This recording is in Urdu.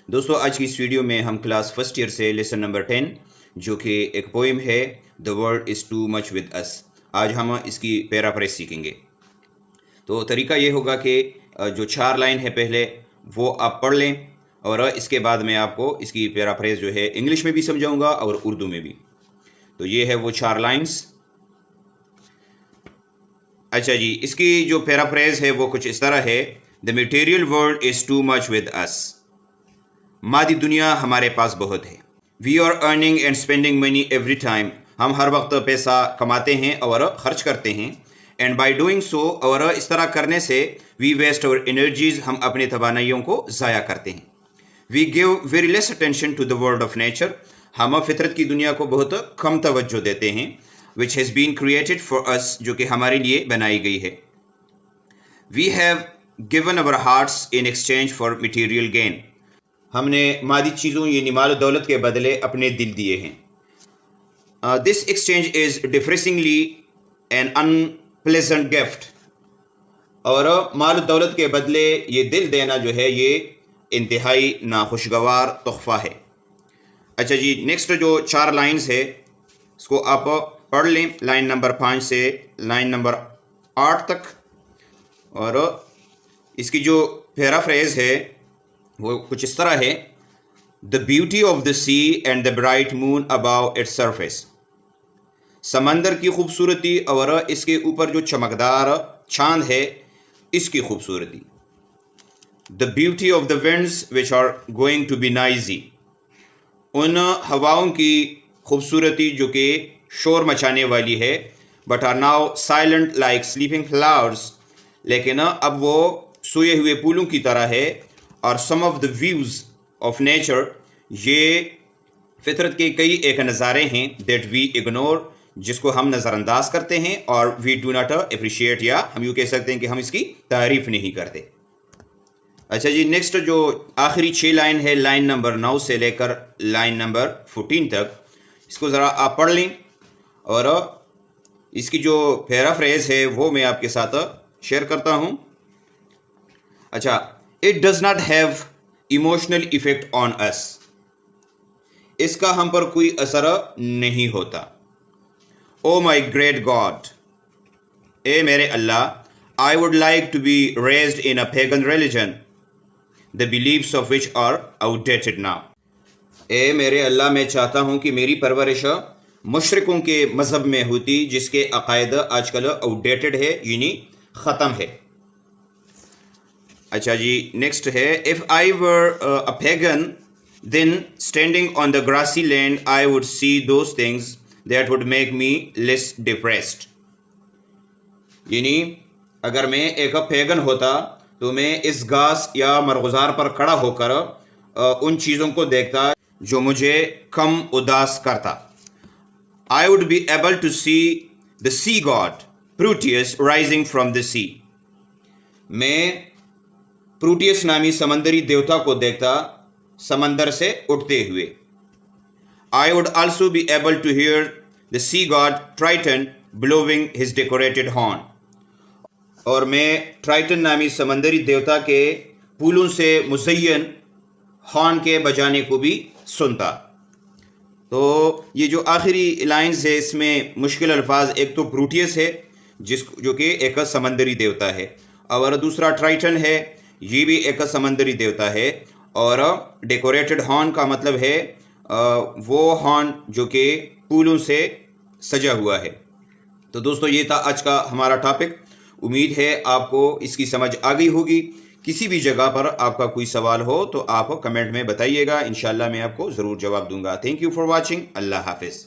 دوستو آج کی اس ویڈیو میں ہم کلاس فرسٹ ایئر سے لیسن نمبر 10 جو کہ ایک پوئم ہے The world is too much with us، آج ہم اس کی پیرافریز سیکھیں گے۔ تو طریقہ یہ ہوگا کہ جو 4 لائن ہے پہلے وہ آپ پڑھ لیں، اور اس کے بعد میں آپ کو اس کی پیرافریز جو ہے انگلش میں بھی سمجھاؤں گا اور اردو میں بھی۔ تو یہ ہے وہ 4 لائنز۔ اچھا جی، اس کی جو پیرافریز ہے وہ کچھ اس طرح ہے: The material world is too much with us، مادی دنیا ہمارے پاس بہت ہے۔ We are earning and spending money every time، ہم ہر وقت پیسہ کماتے ہیں اور خرچ کرتے ہیں۔ And by doing so، اور اس طرح کرنے سے we waste our energies، ہم اپنی توانائیوں کو ضائع کرتے ہیں۔ We give very less attention to the world of nature، ہم فطرت کی دنیا کو بہت کم توجہ دیتے ہیں۔ Which has been created for us، جو کہ ہمارے لیے بنائی گئی ہے۔ We have given our hearts in exchange for material gain، ہم نے مادی چیزوں یعنی مال و دولت کے بدلے اپنے دل دیے ہیں۔ This exchange is depressingly an unpleasant gift، اور مال و دولت کے بدلے یہ دل دینا جو ہے یہ انتہائی ناخوشگوار تحفہ ہے۔ اچھا جی، نیکسٹ جو 4 لائنز ہے اس کو آپ پڑھ لیں، لائن نمبر 5 سے لائن نمبر 8 تک، اور اس کی جو پیرافریز ہے وہ کچھ اس طرح ہے: The beauty of the sea and the bright moon above its surface، سمندر کی خوبصورتی اور اس کے اوپر جو چمکدار چاند ہے اس کی خوبصورتی۔ The beauty of the winds which are going to be noisy، ان ہواؤں کی خوبصورتی جو کہ شور مچانے والی ہے۔ But are now silent like sleeping flowers، لیکن اب وہ سوئے ہوئے پھولوں کی طرح ہے۔ اور some of the views of nature، یہ فطرت کے کئی ایک نظارے ہیں that we ignore، جس کو ہم نظر انداز کرتے ہیں، اور we do not appreciate، یا ہم یوں کہہ سکتے ہیں کہ ہم اس کی تعریف نہیں کرتے۔ اچھا جی، نیکسٹ جو آخری 6 لائن ہے لائن نمبر 9 سے لے کر لائن نمبر 14 تک، اس کو ذرا آپ پڑھ لیں، اور اس کی جو پیرافریز ہے وہ میں آپ کے ساتھ شیئر کرتا ہوں۔ اچھا، It does not have emotional effect on us، اس کا ہم پر کوئی اثر نہیں ہوتا۔ Oh my great God، اے میرے اللہ، I would like to be raised in a pagan religion، the beliefs of which are outdated now، اے میرے اللہ، میں چاہتا ہوں کہ میری پرورش مشرکوں کے مذہب میں ہوتی جس کے عقائد آج کل آؤٹ ڈیٹڈ ہے، یعنی ختم ہے۔ اچھا جی، نیکسٹ ہے: If I were a pagan, then standing on the grassy land I would see those things that would make me less depressed، یعنی اگر میں ایک پیگن ہوتا تو میں اس گھاس یا مرغزار پر کھڑا ہو کر ان چیزوں کو دیکھتا جو مجھے کم اداس کرتا۔ I would be able to see the sea god Proteus rising from the sea، میں پروٹیس نامی سمندری دیوتا کو دیکھتا سمندر سے اٹھتے ہوئے۔ I would also be able to hear the sea god Triton blowing his decorated horn، اور میں ٹرائٹن نامی سمندری دیوتا کے پھولوں سے مزین ہارن کے بجانے کو بھی سنتا۔ تو یہ جو آخری لائنز ہے اس میں مشکل الفاظ، ایک تو پروٹیس ہے جو کہ ایک سمندری دیوتا ہے، اور دوسرا ٹرائٹن ہے، یہ بھی ایک سمندری دیوتا ہے، اور ڈیکوریٹڈ ہارن کا مطلب ہے وہ ہارن جو کہ پھولوں سے سجا ہوا ہے۔ تو دوستو یہ تھا آج کا ہمارا ٹاپک، امید ہے آپ کو اس کی سمجھ آ گئی ہوگی۔ کسی بھی جگہ پر آپ کا کوئی سوال ہو تو آپ کمنٹ میں بتائیے گا، انشاءاللہ میں آپ کو ضرور جواب دوں گا۔ تھینک یو فار واچنگ، اللہ حافظ۔